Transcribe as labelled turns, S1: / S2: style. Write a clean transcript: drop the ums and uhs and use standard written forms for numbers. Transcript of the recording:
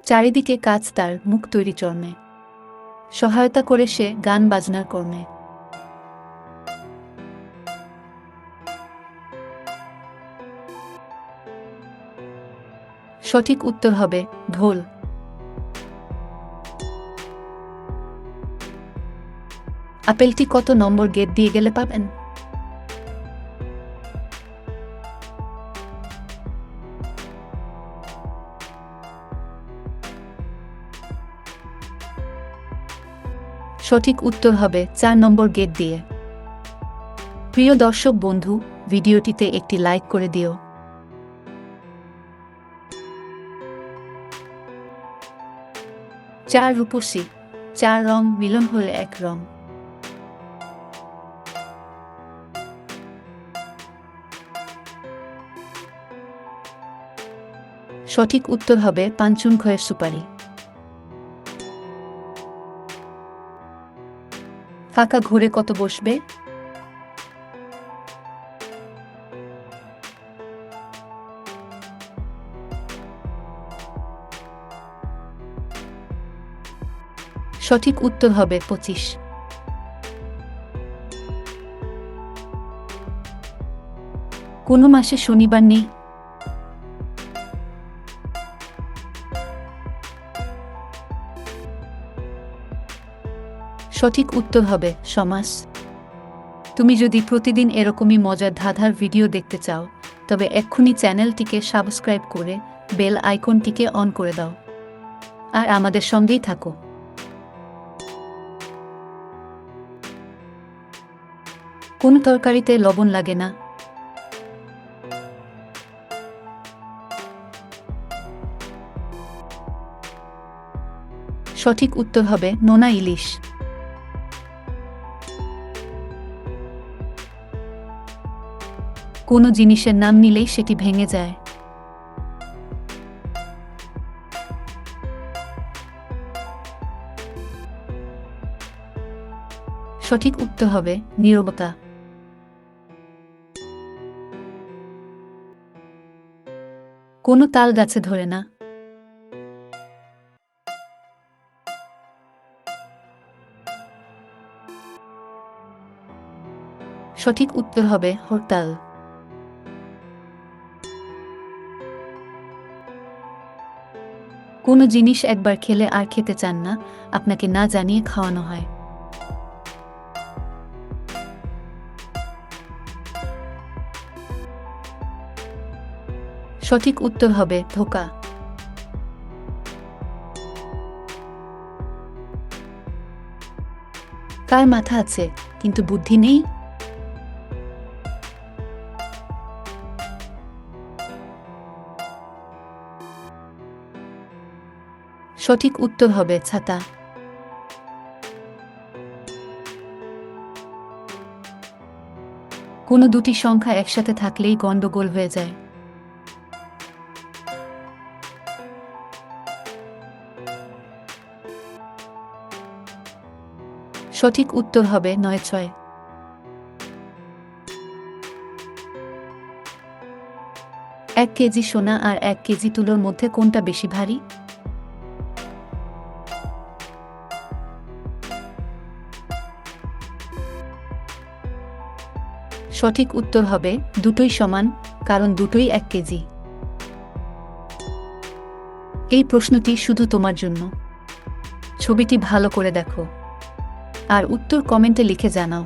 S1: চারিদিকে কাজ তার মুখ তৈরি চর্মে, সহায়তা করে সে গান বাজনার কর্মে। সঠিক উত্তর হবে ঢোল। আপেলটি কত নম্বর গেট দিয়ে গেলে পাবেন? সঠিক উত্তর হবে 4 নম্বর গেট দিয়ে। প্রিয় দর্শক বন্ধু, ভিডিওটিতে একটি লাইক করে দিও। চার রূপসী, 4 রং মিলন হলে এক রং। সঠিক উত্তর হবে পাঞ্চুন খয়ের সুপারি। ফাঁকা ঘুরে কত বসবে? সঠিক উত্তর হবে 25। কোন মাসে শনিবার নেই? সঠিক উত্তর হবে সমাস। তুমি যদি প্রতিদিন এরকমই মজার ধাঁধার ভিডিও দেখতে চাও, তবে এক্ষুনি চ্যানেলটিকে সাবস্ক্রাইব করে বেল আইকনটিকে অন করে দাও, আর আমাদের সঙ্গেই থাকো। কোন তরকারিতে লবণ লাগে না? সঠিক উত্তর হবে নোনা ইলিশ। কোনো জিনিসের নাম নিলেই সেটি ভেঙে যায়। সঠিক উত্তর হবে নীরবতা। কোনো তাল গাছে ধরে না? সঠিক উত্তর হবে হরতাল। কোনো জিনিস একবার খেলে আর খেতে চান না, আপনাকে না জানিয়ে খাওয়ানো হয়। সঠিক উত্তর হবে ধোঁকা। কার মাথা আছে কিন্তু বুদ্ধি নেই? সঠিক উত্তর হবে ছাতা। কোনো দুটি সংখ্যা একসাথে থাকলেই গন্ডগোল হয়ে যায়। সঠিক উত্তর হবে 9-6। এক কেজি সোনা আর 1 কেজি তুলোর মধ্যে কোনটা বেশি ভারী? সঠিক উত্তর হবে দুটোই সমান, কারণ দুটোই 1 কেজি। এই প্রশ্নটি শুধু তোমার জন্য। ছবিটি ভালো করে দেখো আর উত্তর কমেন্টে লিখে জানাও।